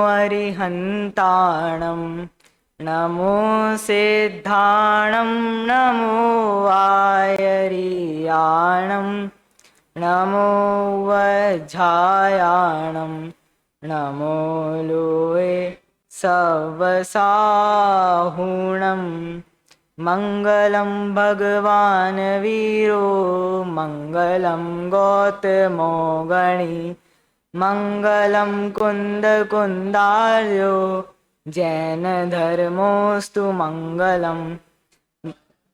अरिहन्ताणं नमो सिद्धाणं नमो वायरियाणं नमो वज्झायाणं नमो लोये सवसाहुणं मङ्गलं भगवान् वीरो मङ्गलं गौतमो गणी मङ्गलं कुन्दकुन्दार्यो जैनधर्मोऽस्तु मङ्गलम्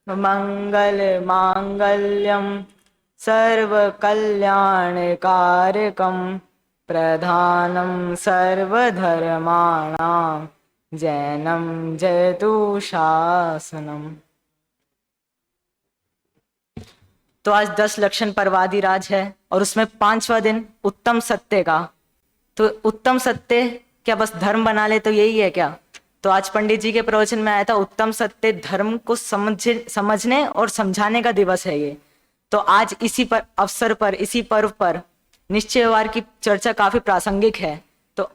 मङ्गलमाङ्गल्यं सर्वकल्याणकारकं प्रधानं सर्वधर्माणां जैनं जयतु शासनम्। तो आज 10 लक्षण परवादिराज है और उसमें 5वां दिन उत्तम सत्य का। तो उत्तम सत्य क्या बस धर्म बना ले तो यही है क्या? तो आज पंडित जी के प्रवचन में आया था उत्तम सत्य धर्म को समझने और समझाने का दिवस है ये। तो आज इसी पर अवसर पर इसी पर्व पर निश्चय व्यवहार की चर्चा काफी प्रासंगिक है। तो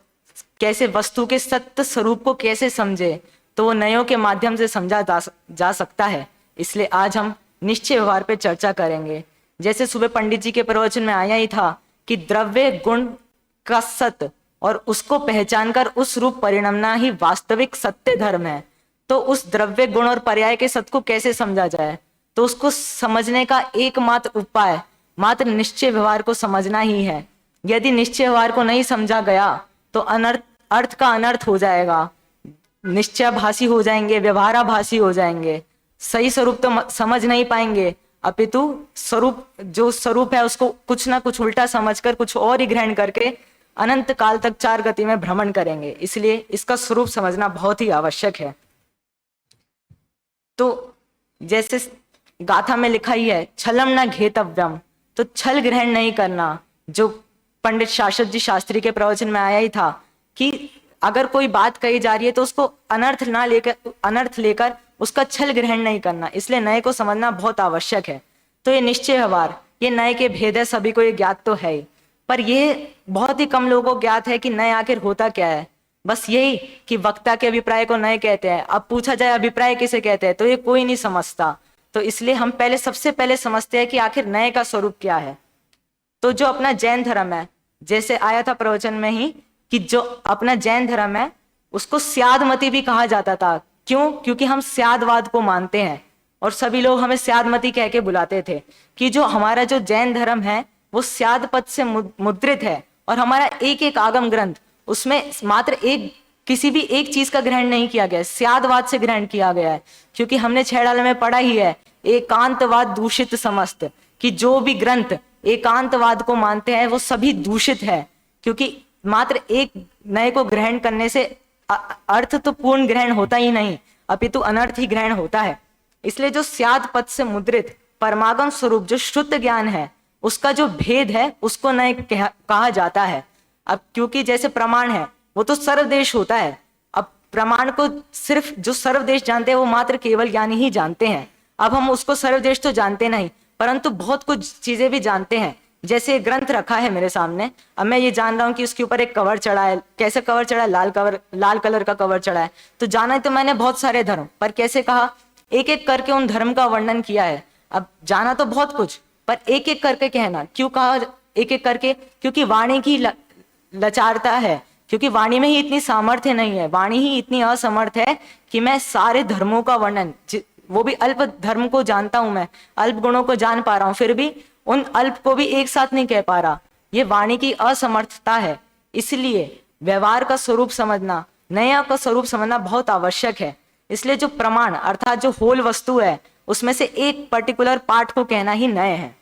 कैसे वस्तु के सत्य स्वरूप को कैसे समझे, तो वो नयों के माध्यम से समझा जा सकता है। इसलिए आज हम निश्चय व्यवहार पे चर्चा करेंगे। जैसे सुबह पंडित जी के प्रवचन में आया ही था कि द्रव्य गुण का सत्य और उसको पहचान कर उस रूप परिणमना ही वास्तविक सत्य धर्म है। तो उस द्रव्य गुण और पर्याय के सत्य को कैसे समझा जाए, तो उसको समझने का एकमात्र उपाय मात्र निश्चय व्यवहार को समझना ही है। यदि निश्चय व्यवहार को नहीं समझा गया तो अर्थ का अनर्थ हो जाएगा, निश्चयाभासी हो जाएंगे, व्यवहाराभासी हो जाएंगे, सही स्वरूप तो समझ नहीं पाएंगे, अपितु जो स्वरूप है उसको कुछ ना कुछ उल्टा समझकर कुछ और ही ग्रहण करके अनंत काल तक 4 गति में भ्रमण करेंगे। इसलिए इसका स्वरूप समझना बहुत ही आवश्यक है। तो जैसे गाथा में लिखा ही है छलम न घेतव्यम, तो छल ग्रहण नहीं करना। जो पंडित शाश्वत जी शास्त्री के प्रवचन में आया ही था कि अगर कोई बात कही जा रही है तो उसको अनर्थ लेकर उसका छल ग्रहण नहीं करना। इसलिए नए को समझना बहुत आवश्यक है। तो ये निश्चय व्यवहार, ये नए के भेद है, सभी को ये ज्ञात तो है ही, पर ये बहुत ही कम लोगों को ज्ञात है कि नए आखिर होता क्या है। बस यही कि वक्ता के अभिप्राय को नए कहते हैं। अब पूछा जाए अभिप्राय किसे कहते हैं, तो ये कोई नहीं समझता। तो इसलिए हम सबसे पहले समझते हैं कि आखिर नए का स्वरूप क्या है। तो जो अपना जैन धर्म है, जैसे आया था प्रवचन में ही कि जो अपना जैन धर्म है उसको स्यादमती भी कहा जाता था। क्यों? क्योंकि हम स्यादवाद को मानते हैं और सभी लोग हमें स्यादमती कह के बुलाते थे कि जो हमारा जो जैन धर्म है वो स्याद पद से मुद्रित है और हमारा एक एक आगम ग्रंथ उसमें मात्र किसी भी एक चीज का ग्रहण नहीं किया गया, स्यादवाद से ग्रहण किया गया है। क्योंकि हमने 6 डाले में पढ़ा ही है एकांतवाद दूषित समस्त, कि जो भी ग्रंथ एकांतवाद को मानते हैं वो सभी दूषित है। क्योंकि मात्र एक नए को ग्रहण करने से अर्थ तो पूर्ण ग्रहण होता ही नहीं, अपितु अनर्थ ही ग्रहण होता है। इसलिए जो स्याद पद से मुद्रित परमागम स्वरूप जो शुद्ध ज्ञान है उसका जो भेद है उसको नए कहा जाता है। अब क्योंकि जैसे प्रमाण है वो तो सर्वदेश होता है। अब प्रमाण को सिर्फ जो सर्वदेश जानते हैं वो मात्र केवल ज्ञानी ही जानते हैं। अब हम उसको सर्वदेश तो जानते नहीं, परंतु बहुत कुछ चीजें भी जानते हैं। जैसे ग्रंथ रखा है मेरे सामने, अब मैं ये जान रहा हूँ कि उसके ऊपर एक कवर चढ़ा है। कैसे कवर चढ़ा है? लाल कलर का कवर चढ़ा है। तो जाना है तो मैंने बहुत सारे धर्म, पर कैसे कहा? एक एक करके उन धर्म का वर्णन किया है। अब जाना तो बहुत कुछ, पर एक एक करके कहना। क्यों कहा एक एक करके? क्योंकि वाणी की लचारता है, क्योंकि वाणी में ही इतनी सामर्थ्य नहीं है, वाणी ही इतनी असमर्थ है कि मैं सारे धर्मों का वर्णन, वो भी अल्प धर्म को जानता हूं, मैं अल्प गुणों को जान पा रहा हूं, फिर भी उन अल्प को भी एक साथ नहीं कह पा रहा। ये वाणी की असमर्थता है। इसलिए व्यवहार का स्वरूप समझना, नया का स्वरूप समझना बहुत आवश्यक है। इसलिए जो प्रमाण अर्थात जो होल वस्तु है उसमें से एक पर्टिकुलर पार्ट को कहना ही नए है।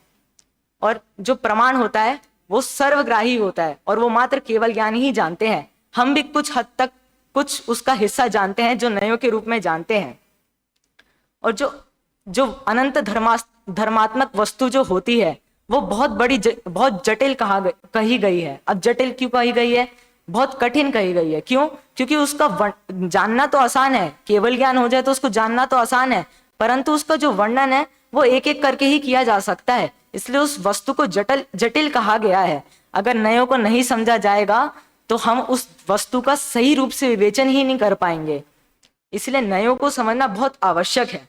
और जो प्रमाण होता है वो सर्वग्राही होता है और वो मात्र केवल ज्ञानी ही जानते हैं। हम भी कुछ हद तक कुछ उसका हिस्सा जानते हैं जो नयों के रूप में जानते हैं। और जो अनंत धर्मात्मक वस्तु जो होती है वो बहुत बड़ी बहुत जटिल कही गई है। अब जटिल क्यों कही गई है? बहुत कठिन कही गई है। क्यों? क्योंकि उसका जानना तो आसान है, केवल ज्ञान हो जाए तो उसको जानना तो आसान है, परंतु उसका जो वर्णन है वो एक एक करके ही किया जा सकता है। इसलिए उस वस्तु को जटिल कहा गया है। अगर नयों को नहीं समझा जाएगा तो हम उस वस्तु का सही रूप से विवेचन ही नहीं कर पाएंगे। इसलिए नयों को समझना बहुत आवश्यक है।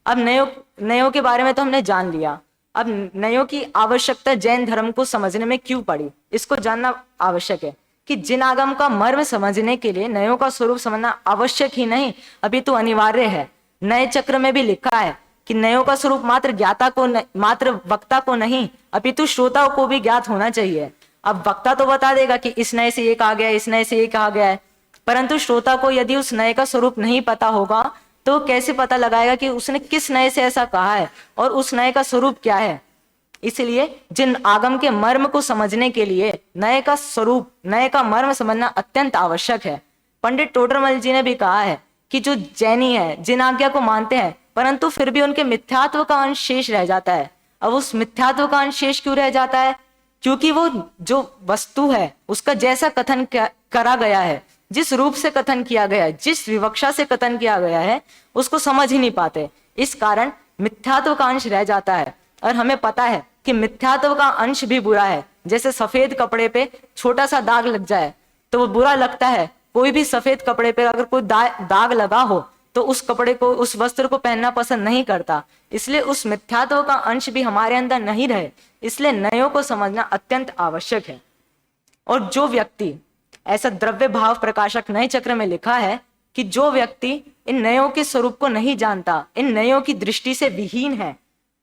अब नयों के बारे में तो हमने जान लिया, अब नयों की आवश्यकता जैन धर्म को समझने में क्यों पड़ी, इसको जानना आवश्यक है कि जिन आगम का मर्म समझने के लिए नयों का स्वरूप समझना आवश्यक ही नहीं अभी तो अनिवार्य है। नए चक्र में भी लिखा है कि नयों का स्वरूप मात्र ज्ञाता को मात्र वक्ता को नहीं अपितु श्रोता को भी ज्ञात होना चाहिए। अब वक्ता तो बता देगा कि इस नए से ये कहा गया है, इस नए से ये कहा गया है, परंतु श्रोता को यदि उस नए का स्वरूप नहीं पता होगा तो कैसे पता लगाएगा कि उसने किस नए से ऐसा कहा है और उस नए का स्वरूप क्या है। इसलिए जिन आगम के मर्म को समझने के लिए नए का स्वरूप, नए का मर्म समझना अत्यंत आवश्यक है। पंडित टोडरमल जी ने भी कहा है कि जो जैनी है, जिन आज्ञा को मानते हैं परंतु फिर भी उनके मिथ्यात्व का अंश शेष रह जाता है। अब उस मिथ्यात्व का अंश शेष क्यों रह जाता है? क्योंकि वो जो वस्तु है उसका जैसा कथन करा गया है, जिस रूप से कथन किया गया है, जिस विवक्षा से कथन किया गया है, उसको समझ ही नहीं पाते। इस कारण मिथ्यात्व का अंश रह जाता है। और हमें पता है कि मिथ्यात्व का अंश भी बुरा है। जैसे सफेद कपड़े पे छोटा सा दाग लग जाए तो वो बुरा लगता है। कोई भी सफेद कपड़े पे अगर कोई दाग लगा हो तो उस कपड़े को, उस वस्त्र को पहनना पसंद नहीं करता। इसलिए उस मिथ्यात्व का अंश भी हमारे अंदर नहीं रहे, इसलिए नयों को समझना अत्यंत आवश्यक है। और जो व्यक्ति, ऐसा द्रव्य भाव प्रकाशक नए चक्र में लिखा है कि जो व्यक्ति इन नयों के स्वरूप को नहीं जानता, इन नयों की दृष्टि से विहीन है,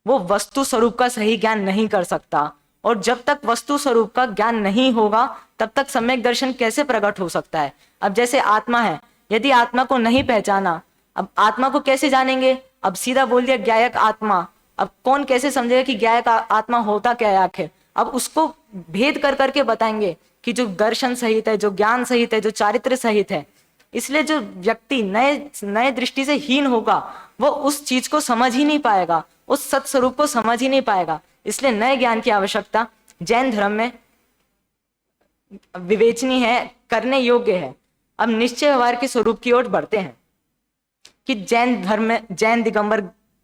वो वस्तु स्वरूप का सही ज्ञान नहीं कर सकता। और जब तक वस्तु स्वरूप का ज्ञान नहीं होगा तब तक सम्यक दर्शन कैसे प्रकट हो सकता है। अब जैसे आत्मा है, यदि आत्मा को नहीं पहचाना, अब आत्मा को कैसे जानेंगे? अब सीधा बोल दिया ज्ञायक आत्मा, अब कौन कैसे समझेगा कि ज्ञायक आत्मा होता क्या है आखिर? अब उसको भेद कर करके बताएंगे कि जो दर्शन सहित है, जो ज्ञान सहित है, जो चारित्र सहित है। इसलिए जो व्यक्ति नए दृष्टि से हीन होगा वो उस चीज को समझ ही नहीं पाएगा, उस सत्स्वरूप को समझ ही नहीं पाएगा। इसलिए नए ज्ञान की आवश्यकता जैन धर्म में विवेचनीय है, करने योग्य है। अब निश्चय व्यवहार के स्वरूप की ओर बढ़ते हैं कि जैन धर्म में, जैन दिगंबर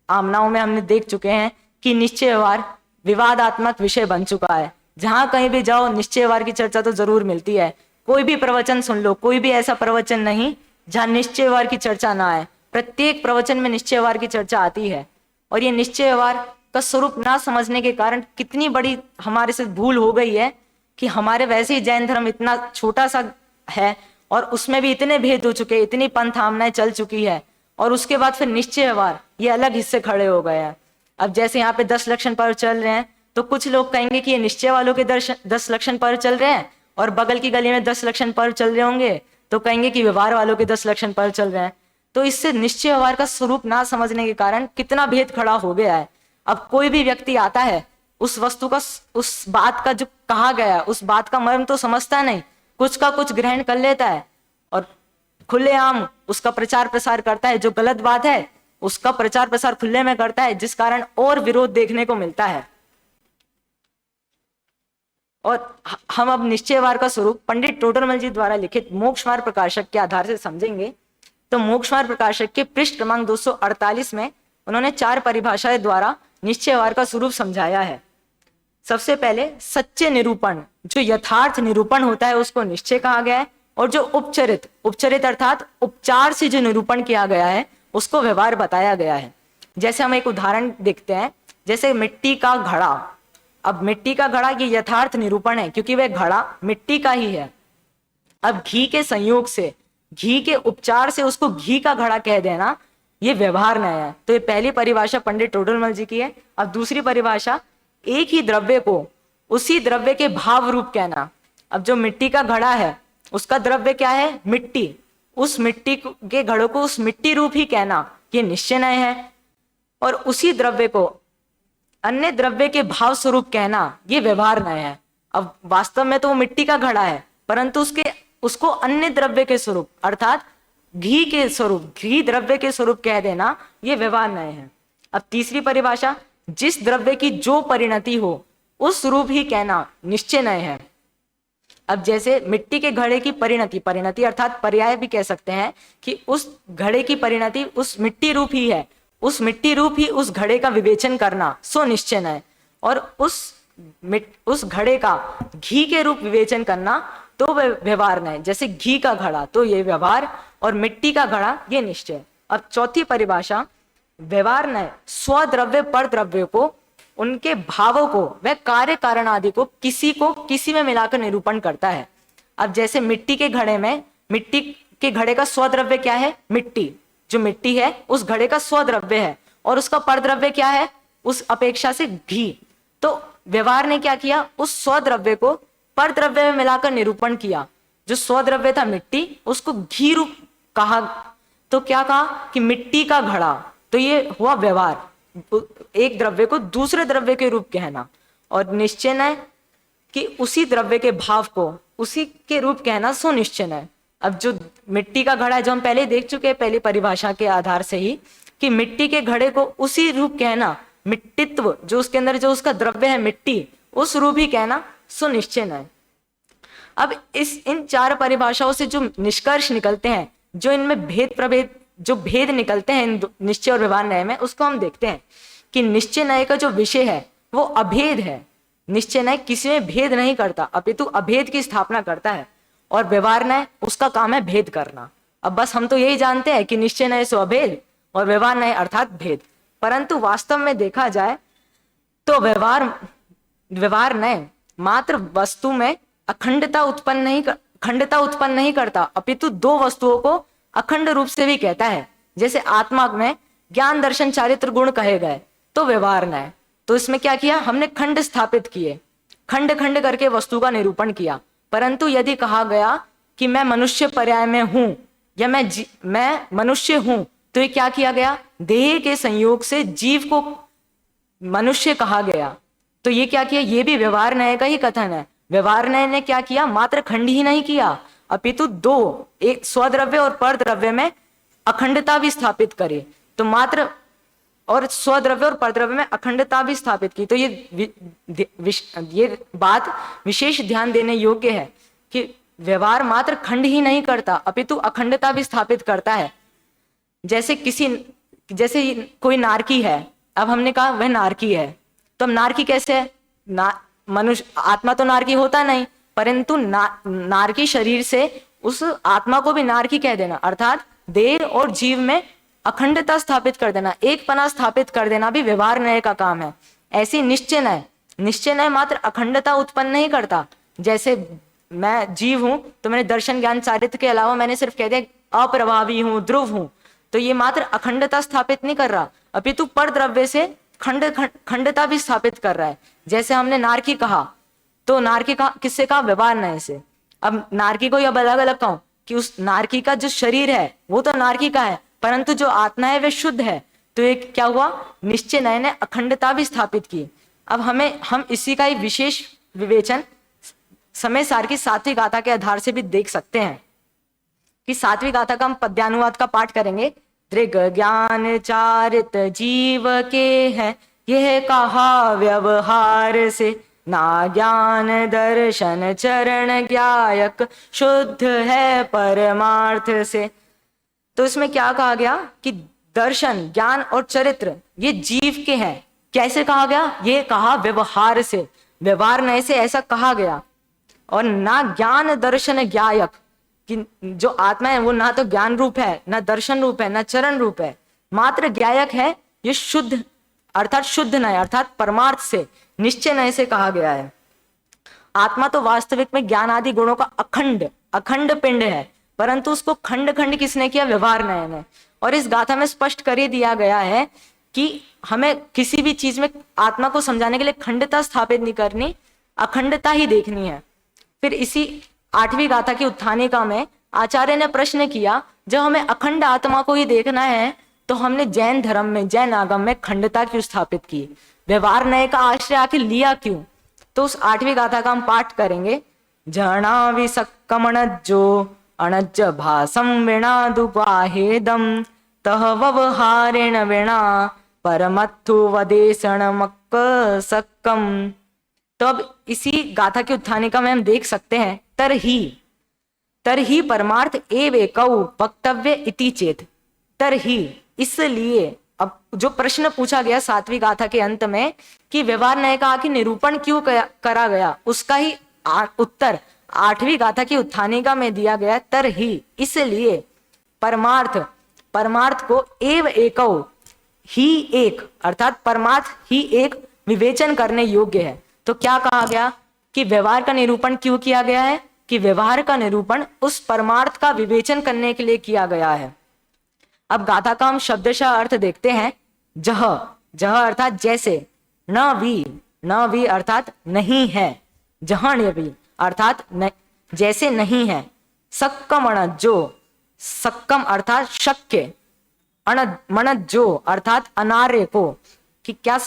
आमनाओं में हमने देख चुके हैं कि निश्चय व्यवहार विवादात्मक विषय बन चुका है। जहां कहीं भी जाओ निश्चय व्यवहार की चर्चा तो जरूर मिलती है। कोई भी प्रवचन सुन लो, कोई भी ऐसा प्रवचन नहीं जहां निश्चय व्यवहार की चर्चा ना आए। प्रत्येक प्रवचन में निश्चय व्यवहार की चर्चा आती है। और ये निश्चय व्यवहार का स्वरूप ना समझने के कारण कितनी बड़ी हमारे से भूल हो गई है कि हमारे वैसे ही जैन धर्म इतना छोटा सा है और उसमें भी इतने भेद हो चुके, इतनी पंथामनाएं चल चुकी है, और उसके बाद फिर निश्चय व्यवहार ये अलग हिस्से खड़े हो गए हैं। अब जैसे यहाँ पे 10 लक्षण पर्व चल रहे हैं तो कुछ लोग कहेंगे कि ये निश्चय वालों के 10 लक्षण पर्व चल रहे हैं, और बगल की गली में 10 लक्षण पर्व चल रहे होंगे तो कहेंगे कि व्यवहार वालों के 10 लक्षण पर्व चल रहे हैं। तो इससे निश्चय व्यवहार का स्वरूप ना समझने के कारण कितना भेद खड़ा हो गया है। अब कोई भी व्यक्ति आता है, उस वस्तु का, उस बात का जो कहा गया है उस बात का मर्म तो समझता नहीं, कुछ का कुछ ग्रहण कर लेता है और खुलेआम उसका प्रचार प्रसार करता है। जो गलत बात है उसका प्रचार प्रसार खुले में करता है, जिस कारण और विरोध देखने को मिलता है। और हम अब निश्चय व्यवहार का स्वरूप पंडित टोडरमल जी द्वारा लिखित मोक्ष मार्ग प्रकाशक के आधार से समझेंगे। तो मोक्ष मार्ग प्रकाशक के पृष्ठ क्रमांक 248 में उन्होंने 4 परिभाषाएं द्वारा निश्चय व्यवहार का स्वरूप समझाया है। सबसे पहले सच्चे निरूपण, जो यथार्थ निरूपण होता है उसको निश्चय कहा गया है, और जो उपचरित अर्थात उपचार से जो निरूपण किया गया है उसको व्यवहार बताया गया है। जैसे हम एक उदाहरण देखते हैं, जैसे मिट्टी का घड़ा। अब मिट्टी का घड़ा ये यथार्थ निरूपण है क्योंकि वह घड़ा मिट्टी का ही है। अब घी के संयोग से, घी के उपचार से उसको घी का घड़ा कह देना ये व्यवहार नया है। तो ये पहली परिभाषा पंडित टोडरमल जी की है। अब दूसरी परिभाषा, एक ही द्रव्य को उसी द्रव्य के भाव रूप कहना। अब जो मिट्टी का घड़ा है उसका द्रव्य क्या है? मिट्टी। उस मिट्टी के घड़ों को उस मिट्टी रूप ही कहना ये निश्चय नय है। और उसी द्रव्य को अन्य द्रव्य के भाव स्वरूप कहना ये व्यवहार नय है। अब वास्तव में तो वो मिट्टी का घड़ा है परंतु उसको अन्य द्रव्य के स्वरूप अर्थात घी के स्वरूप, घी द्रव्य के स्वरूप कह देना ये व्यवहार नय है। अब तीसरी परिभाषा, जिस द्रव्य की जो परिणति हो उस रूप ही कहना निश्चय नय है। अब जैसे मिट्टी के घड़े की परिणति अर्थात पर्याय भी कह सकते हैं कि उस घड़े की परिणति उस मिट्टी रूप ही है, उस मिट्टी रूप ही उस घड़े का विवेचन करना सो निश्चय है। और उस घड़े का घी के रूप विवेचन करना तो व्यवहार नय, जैसे घी का घड़ा तो ये व्यवहार, और मिट्टी का घड़ा ये निश्चय। अब चौथी परिभाषा, व्यवहार नय स्वद्रव्य पर द्रव्य को, उनके भावों को, वह कार्य कारण आदि को किसी में मिलाकर निरूपण करता है। अब जैसे मिट्टी के घड़े में, मिट्टी के घड़े का स्वद्रव्य क्या है? मिट्टी। जो मिट्टी है उस घड़े का स्वद्रव्य है, और उसका परद्रव्य क्या है उस अपेक्षा से? घी। तो व्यवहार ने क्या किया? उस स्वद्रव्य को परद्रव्य में मिलाकर निरूपण किया। जो स्वद्रव्य था मिट्टी, उसको घी रूप कहा। तो क्या कहा कि मिट्टी का घड़ा, तो ये हुआ व्यवहार, एक द्रव्य को दूसरे द्रव्य के रूप कहना। और निश्चय है कि उसी द्रव्य के भाव को उसी के रूप कहना सुनिश्चय है। अब जो मिट्टी का घड़ा है, जो हम पहले देख चुके हैं पहली परिभाषा के आधार से ही, कि मिट्टी के घड़े को उसी रूप कहना, मिट्टित्व जो उसके अंदर जो उसका द्रव्य है मिट्टी, उस रूप ही कहना सुनिश्चय है। अब इन चार परिभाषाओं से जो निष्कर्ष निकलते हैं, जो इनमें भेद प्रभेद, जो भेद निकलते हैं इन निश्चय और व्यवहार न्याय में, उसको हम देखते हैं कि निश्चय न्याय का जो विषय है वो अभेद है। निश्चय न्याय किसी में भेद नहीं करता, अपितु अभेद की स्थापना करता है, और व्यवहार न्याय उसका काम है भेद करना। अब बस हम तो यही जानते हैं कि निश्चय न्याय सो अभेद और व्यवहार न्याय अर्थात भेद, परंतु वास्तव में देखा जाए तो व्यवहार न्याय मात्र वस्तु में खंडता उत्पन्न नहीं करता, अपितु दो वस्तुओं को अखंड रूप से भी कहता है। जैसे आत्मा में ज्ञान दर्शन चारित्र गुण कहे गए, तो व्यवहार न्याय, तो इसमें क्या किया हमने? खंड स्थापित किए, खंड खंड करके वस्तु का निरूपण किया। परंतु यदि कहा गया कि मैं मनुष्य पर्याय में हूं, या मैं मनुष्य हूं, तो ये क्या किया गया? देह के संयोग से जीव को मनुष्य कहा गया। तो ये क्या किया? ये भी व्यवहार न्याय का ही कथन है। व्यवहार न्याय ने क्या किया? मात्र खंड ही नहीं किया, अपितु दो, एक स्वद्रव्य और परद्रव्य में अखंडता भी स्थापित करे। तो मात्र और स्वद्रव्य और परद्रव्य में अखंडता भी स्थापित की। तो ये बात विशेष ध्यान देने योग्य है कि व्यवहार मात्र खंड ही नहीं करता, अपितु अखंडता भी स्थापित करता है। जैसे कोई नारकी है, अब हमने कहा वह नारकी है, तो अब नारकी कैसे है? मनुष्य आत्मा तो नारकी होता नहीं, परंतु नारकी शरीर से उस आत्मा को भी नारकी कह देना, अर्थात देह और जीव में अखंडता स्थापित कर देना, एक पना स्थापित कर देना भी व्यवहार न्याय का काम है। ऐसी निश्चय न्याय मात्र अखंडता उत्पन्न नहीं करता। जैसे मैं जीव हूं, तो मैंने दर्शन ज्ञान चारित्र के अलावा मैंने सिर्फ कह दिया अप्रभावी हूं, ध्रुव हूं, तो ये मात्र अखंडता स्थापित नहीं कर रहा, अपितु पर द्रव्य से खंडता भी स्थापित कर रहा है। जैसे हमने नारकी कहा, तो नारकी का किससे कहा? व्यवहार न्याय से। अब नारकी को अब अलग अलग कहूं कि उस नारकी का जो शरीर है वो तो नारकी का है, परंतु जो आत्मा है वह शुद्ध है। तो ये क्या हुआ? निश्चय न्याय ने अखंडता भी स्थापित की। अब हम इसी का ही विशेष विवेचन समय सार की सात्विक गाथा के आधार से भी देख सकते हैं कि सात्विक गाथा का हम पद्यानुवाद का पाठ करेंगे। दृग ज्ञान चारित जीव के है, यह कहा व्यवहार से, ना ज्ञान दर्शन चरण ज्ञायक, शुद्ध है परमार्थ से। तो इसमें क्या कहा गया कि दर्शन, ज्ञान और चरित्र ये जीव के हैं। कैसे कहा गया? ये कहा व्यवहार से, व्यवहार न्याय से ऐसा कहा गया। और ना ज्ञान दर्शन ज्ञायक, कि जो आत्मा है वो ना तो ज्ञान रूप है, ना दर्शन रूप है, ना चरण रूप है, मात्र ज्ञायक है। ये शुद्ध अर्थात शुद्ध न्याय अर्थात परमार्थ से, निश्चय न्याय से कहा गया है। आत्मा तो वास्तविक में ज्ञान आदि गुणों का अखंड पिंड है, परंतु उसको खंड खंड किसने किया? व्यवहार न्याय ने। और इस गाथा में स्पष्ट कर ही दिया गया है कि हमें किसी भी चीज में आत्मा को समझाने के लिए खंडता स्थापित नहीं करनी, अखंडता ही देखनी है। फिर इसी 8वीं गाथा की उत्थानिका में आचार्य ने प्रश्न किया, जब हमें अखंड आत्मा को ही देखना है तो हमने जैन धर्म में, जैन आगम में खंडता क्यों स्थापित की? व्यवहार न्याय का आश्रय आखिर लिया क्यों? तो उस 8वीं गाथा का हम पाठ करेंगे। जणा विसक्कमणज्जो अणज्ज भासम विणा दुगाहेदम, तह व्यवहारेण विणा परमत्थु वदेशण मक्क सक्कम। तो अब इसी गाथा की उत्थानिका में हम देख सकते हैं, तरही परमार्थ एव एकौ वक्तव्य इति चेत। तरही, इसलिए। अब जो प्रश्न पूछा गया 7वीं गाथा के अंत में कि व्यवहार न्याय का आखिर निरूपण क्यों करा गया, उसका ही उत्तर 8वीं गाथा की उत्थानिका में दिया गया तर ही, इसलिए परमार्थ, परमार्थ को एव एकौ, ही एक, अर्थात परमार्थ ही एक विवेचन करने योग्य है। तो क्या कहा गया कि व्यवहार का निरूपण क्यों किया गया है? कि व्यवहार का निरूपण उस परमार्थ का विवेचन करने के लिए किया गया है। अब गाथा का हम शब्दशः अर्थ देखते हैं। जह, जह अर्थात जैसे, न वी अर्थात नहीं है, जहण्यवी अर्थात जैसे नहीं है, सक्कम अणज जो, सक्कम अर्थात शक्य, मणज जो अर्थात अनार्य को, कि क्या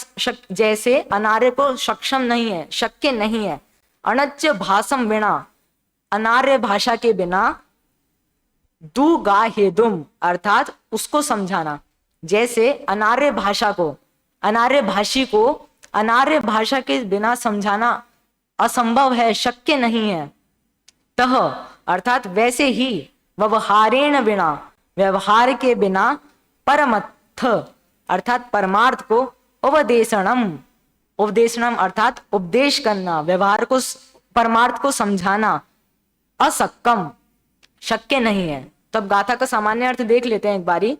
जैसे अनार्य को सक्षम नहीं है, शक्य नहीं है। अनच्य भाषम बिना, अनार्य भाषा के बिना, दु गा हेदुम अर्थात उसको समझाना। जैसे अनार्य भाषा को, अनार्य भाषी को अनार्य भाषा के बिना समझाना असंभव है, शक्य नहीं है। तह अर्थात वैसे ही, व्यवहारेण बिना, व्यवहार के बिना, परमत्थ अर्थात परमार्थ को, उपदेशणम, उपदेशणम अर्थात उपदेश करना, व्यवहार को, परमार्थ को समझाना, असक्कम शक्य नहीं है। तब गाथा का सामान्य अर्थ देख लेते हैं एक बारी,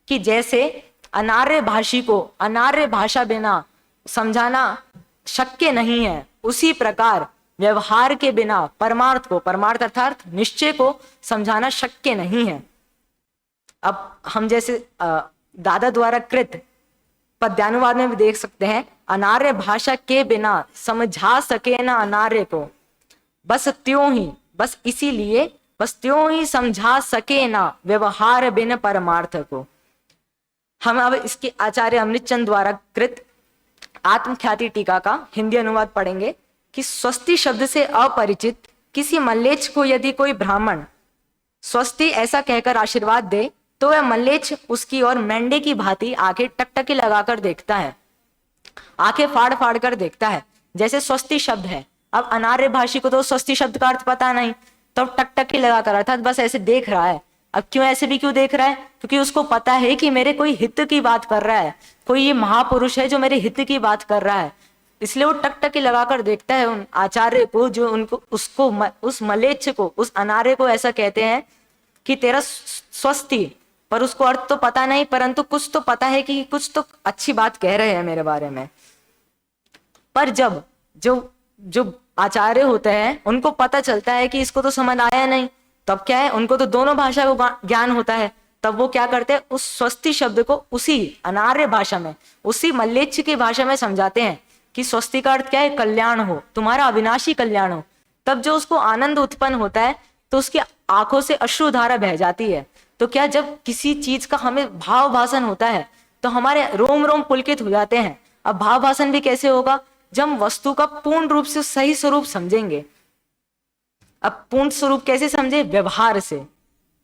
कि जैसे अनार्य भाषी को अनार्य भाषा बिना समझाना शक्य नहीं है, उसी प्रकार व्यवहार के बिना परमार्थ को, परमार्थ अर्थात निश्चय को समझाना शक्य नहीं है। अब हम जैसे दादा द्वारा कृत पद्यानुवाद में भी देख सकते हैं, अनार्य भाषा के बिना समझा सके ना अनार्य को, बस त्यों ही, बस इसीलिए, बस त्यों ही समझा सके ना व्यवहार बिन परमार्थ को। हम अब इसके आचार्य अमृतचंद द्वारा कृत आत्मख्याति टीका का हिंदी अनुवाद पढ़ेंगे कि स्वस्ति शब्द से अपरिचित किसी मल्लेच्छ को यदि कोई ब्राह्मण स्वस्ति ऐसा कहकर आशीर्वाद दे, तो वह मल्लेच्छ उसकी ओर मेंढे की भांति आंखें टकटकी लगाकर देखता है, आंखें फाड़ फाड़ कर देखता है, जैसे स्वस्ति शब्द है। अब अनार्य भाषी को तो स्वस्ति शब्द का अर्थ पता नहीं, तो टकटकी लगाकर अर्थात बस ऐसे देख रहा है। अब क्यों ऐसे भी क्यों देख रहा है? क्योंकि उसको पता है कि मेरे कोई हित की बात कर रहा है, कोई ये महापुरुष है जो मेरे हित की बात कर रहा है, इसलिए वो टकटकी लगाकर देखता है उन आचार्य को, जो उनको, उसको, उस मलेच्छ को, उस अनार्य को ऐसा कहते हैं कि तेरा स्वस्ति, पर उसको अर्थ तो पता नहीं, परंतु कुछ तो पता है कि कुछ तो अच्छी बात कह रहे हैं मेरे बारे में। पर जब जो जो आचार्य होते हैं उनको पता चलता है कि इसको तो समझ आया नहीं, तब क्या है, उनको तो दोनों भाषा को ज्ञान होता है, तब वो क्या करते हैं, उस स्वस्ति शब्द को उसी अनार्य भाषा में, उसी मल्लेच्छ की भाषा में समझाते हैं कि स्वस्ति का अर्थ क्या है, कल्याण हो, तुम्हारा अविनाशी कल्याण हो। तब जो उसको आनंद उत्पन्न होता है तो उसकी आंखों से अश्रुधारा बह जाती है। तो क्या, जब किसी चीज का हमें भाव भाषण होता है तो हमारे रोम रोम पुलकित हो जाते हैं। अब भाव भाषण भी कैसे होगा, जब हम वस्तु का पूर्ण रूप से सही स्वरूप समझेंगे। अब पूर्ण स्वरूप कैसे समझे? व्यवहार से।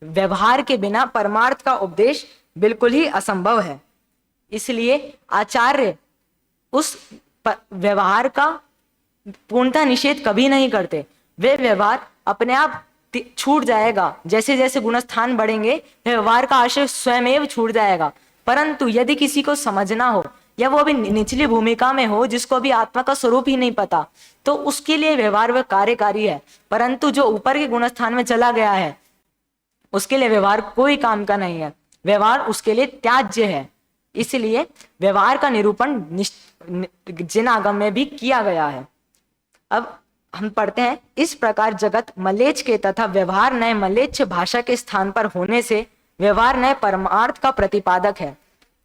व्यवहार के बिना परमार्थ का उपदेश बिल्कुल ही असंभव है। इसलिए आचार्य उस व्यवहार का पूर्णतः निषेध कभी नहीं करते। वे व्यवहार अपने आप छूट जाएगा, जैसे जैसे गुणस्थान बढ़ेंगे व्यवहार का आशय स्वयं छूट जाएगा। परंतु यदि किसी को समझना हो, या वो अभी निचली भूमिका में हो, जिसको अभी आत्मा का स्वरूप ही नहीं पता, तो उसके लिए व्यवहार वह कार्यकारी है। परंतु जो ऊपर के गुणस्थान में चला गया है, उसके लिए व्यवहार कोई काम का नहीं है, व्यवहार उसके लिए त्याज्य है। इसलिए व्यवहार का निरूपण जिन आगम में भी किया गया है। अब हम पढ़ते हैं, इस प्रकार जगत मलेच्छ के तथा व्यवहार नए मलेच्छ भाषा के स्थान पर होने से व्यवहार नए परमार्थ का प्रतिपादक है।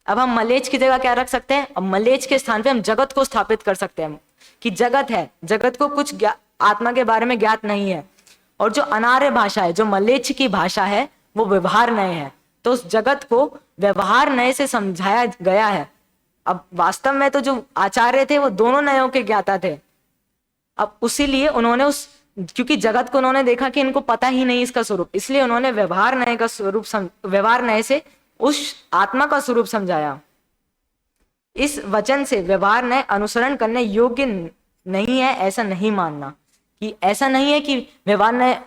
अब हम मलेच्छ की जगह क्या रख सकते हैं? अब मलेच्छ के स्थान पे हम जगत को स्थापित कर सकते हैं कि जगत है, जगत को कुछ आत्मा के बारे में ज्ञात नहीं है। और जो अनार्य भाषा है, जो मलेच्छ की भाषा है, वो व्यवहार नय है। तो उस जगत को व्यवहार नय से समझाया गया है। अब वास्तव में तो जो आचार्य थे वो दोनों नयों के ज्ञाता थे। अब उसीलिए उन्होंने क्योंकि जगत को उन्होंने देखा कि इनको पता ही नहीं इसका स्वरूप, इसलिए उन्होंने व्यवहार नय का स्वरूप व्यवहार नय से उस आत्मा का स्वरूप समझाया। इस वचन से व्यवहार नय अनुसरण करने योग्य नहीं है, ऐसा नहीं मानना। कि ऐसा नहीं है कि व्यवहार नय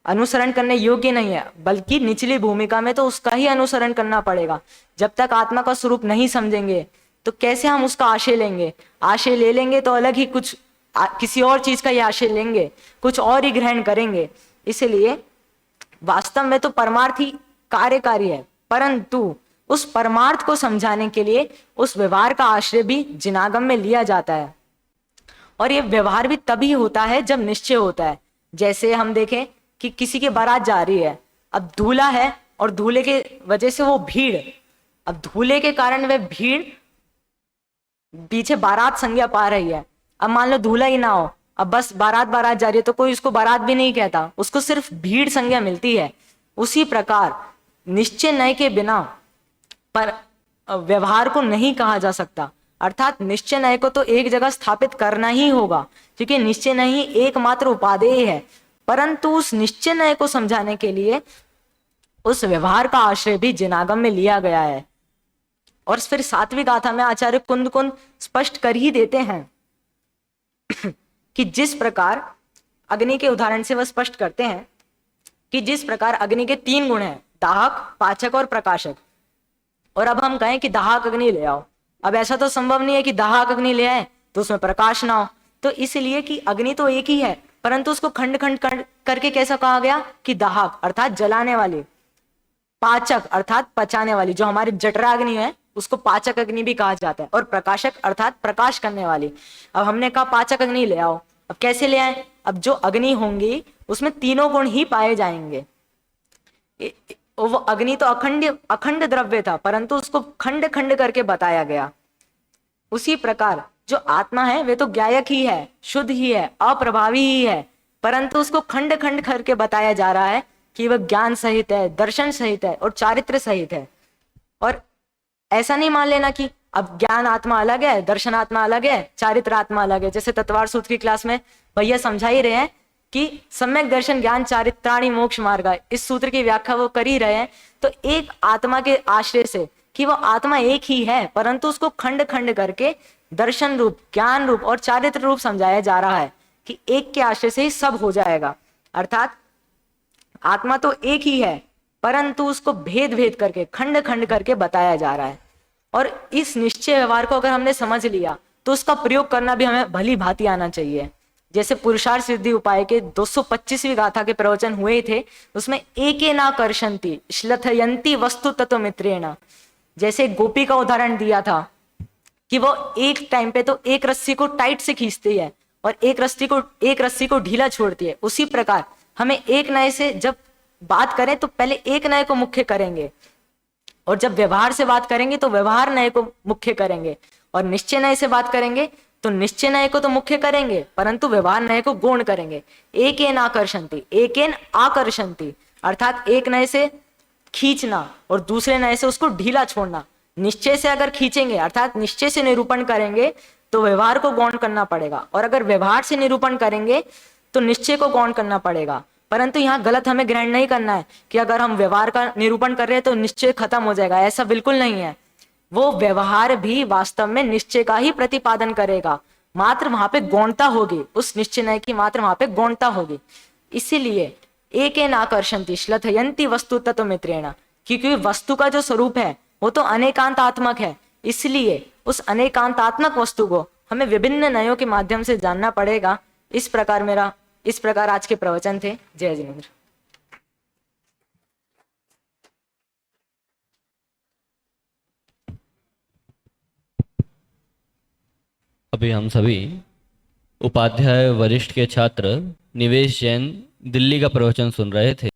अनुसरण करने योग्य नहीं है, बल्कि निचली भूमिका में तो उसका ही अनुसरण करना पड़ेगा। जब तक आत्मा का स्वरूप नहीं समझेंगे तो कैसे हम उसका आशय लेंगे? आशय ले लेंगे तो अलग ही कुछ किसी और चीज का ये आशय लेंगे, कुछ और ही ग्रहण करेंगे। इसलिए वास्तव में तो परमार्थ ही कार्यकारी है, परंतु उस परमार्थ को समझाने के लिए उस व्यवहार का आश्रय भी जिनागम में लिया जाता है। और ये व्यवहार भी तभी होता है जब निश्चय होता है। जैसे हम देखें कि किसी की बारात जा रही है, अब दूल्हा है और दूल्हे के वजह से वो भीड़, अब दूल्हे के कारण वह भीड़ पीछे बारात संज्ञा पा रही है। अब मान लो दूल्हा ही ना हो, अब बस बारात बारात जा रही है, तो कोई उसको बारात भी नहीं कहता, उसको सिर्फ भीड़ संज्ञा मिलती है। उसी प्रकार निश्चय नय के बिना पर व्यवहार को नहीं कहा जा सकता, अर्थात निश्चय नय को तो एक जगह स्थापित करना ही होगा, क्योंकि निश्चय नय ही एकमात्र उपादेय है। परंतु उस निश्चय नय को समझाने के लिए उस व्यवहार का आश्रय भी जिनागम में लिया गया है। और फिर 7वीं गाथा में आचार्य कुंद कुंद स्पष्ट कर ही देते हैं कि जिस प्रकार अग्नि के उदाहरण से वह स्पष्ट करते हैं कि जिस प्रकार अग्नि के 3 गुण हैं, दाहक, पाचक और प्रकाशक। और अब हम कहें कि दाहक अग्नि ले आओ, अब ऐसा तो संभव नहीं है कि दाहक अग्नि ले आए तो उसमें प्रकाश ना हो। तो इसलिए कि अग्नि तो एक ही है, परंतु उसको खंड खंड करके कैसा कहा गया कि दाहक अर्थात जलाने वाली, पाचक अर्थात पचाने वाली, जो हमारी जठराग्नि है उसको पाचक अग्नि भी कहा जाता है, और प्रकाशक अर्थात प्रकाश करने वाली। अब हमने कहा पाचक अग्नि ले आओ, अब कैसे ले आए? अब जो अग्नि होंगी उसमें 3 गुण ही पाए जाएंगे। वो अग्नि तो अखंड द्रव्य था, परंतु उसको खंड खंड करके बताया गया। उसी प्रकार जो आत्मा है वे तो ज्ञायक ही है, शुद्ध ही है, अप्रभावी ही है, परंतु उसको खंड खंड करके बताया जा रहा है कि वह ज्ञान सहित है, दर्शन सहित है और चारित्र सहित है। और ऐसा नहीं मान लेना कि अब ज्ञान आत्मा अलग है, दर्शन आत्मा अलग है, चारित्र आत्मा अलग है। जैसे तत्वार सूत्र की क्लास में भैया समझा ही रहे हैं कि सम्यक दर्शन ज्ञान चारित्राणि मोक्ष मार्ग, इस सूत्र की व्याख्या वो कर ही रहे हैं। तो एक आत्मा के आश्रय से कि वो आत्मा एक ही है, परंतु उसको खंड खंड करके दर्शन रूप, ज्ञान रूप और चारित्र रूप समझाया जा रहा है कि एक के आश्रय से ही सब हो जाएगा। अर्थात आत्मा तो एक ही है, परंतु उसको भेद भेद करके खंड खंड करके बताया जा रहा है। और इस निश्चय व्यवहार को अगर हमने समझ लिया तो उसका प्रयोग करना भी हमें भली भांति आना चाहिए। जैसे पुरुषार्थ सिद्धि उपाय के 225वीं गाथा के प्रवचन हुए थे, उसमें एकेना कर्षन्ति श्लथयन्ति वस्तु तत्व मित्रेण, जैसे गोपी का उदाहरण दिया था कि वो एक टाइम पे तो एक रस्सी को टाइट से खींचती है और एक रस्सी को ढीला छोड़ती है। उसी प्रकार हमें एक नए से जब बात करें तो पहले एक नए को मुख्य करेंगे, और जब व्यवहार से बात करेंगे तो व्यवहार नए को मुख्य करेंगे, और निश्चय नए से बात करेंगे तो निश्चय नए को तो मुख्य करेंगे, परंतु व्यवहार नए को गौण करेंगे। एकेन आकर्षन्ति, एकेन आकर्षन्ति अर्थात एक नए से खींचना और दूसरे नए से उसको ढीला छोड़ना। निश्चय से अगर खींचेंगे अर्थात निश्चय से निरूपण करेंगे तो व्यवहार को गौण करना पड़ेगा, और अगर व्यवहार से निरूपण करेंगे तो निश्चय को गौण करना पड़ेगा। परंतु यहाँ गलत हमें ग्रहण नहीं करना है कि अगर हम व्यवहार का निरूपण कर रहे हैं तो निश्चय खत्म हो जाएगा, ऐसा बिल्कुल नहीं है। वो व्यवहार भी वास्तव में निश्चय का ही प्रतिपादन करेगा, मात्र वहां पे गौणता होगी, उस निश्चय नय की मात्र वहां पे गौणता होगी। इसीलिए एकेन आकर्षन्ति श्लथयन्ति वस्तु तत्व मित्रेण, क्योंकि वस्तु का जो स्वरूप है वो तो अनेकांतात्मक है, इसलिए उस अनेकांतात्मक वस्तु को हमें विभिन्न नयों के माध्यम से जानना पड़ेगा। इस प्रकार आज के प्रवचन थे। जय जिनेन्द्र। अभी हम सभी उपाध्याय वरिष्ठ के छात्र निवेश जैन दिल्ली का प्रवचन सुन रहे थे।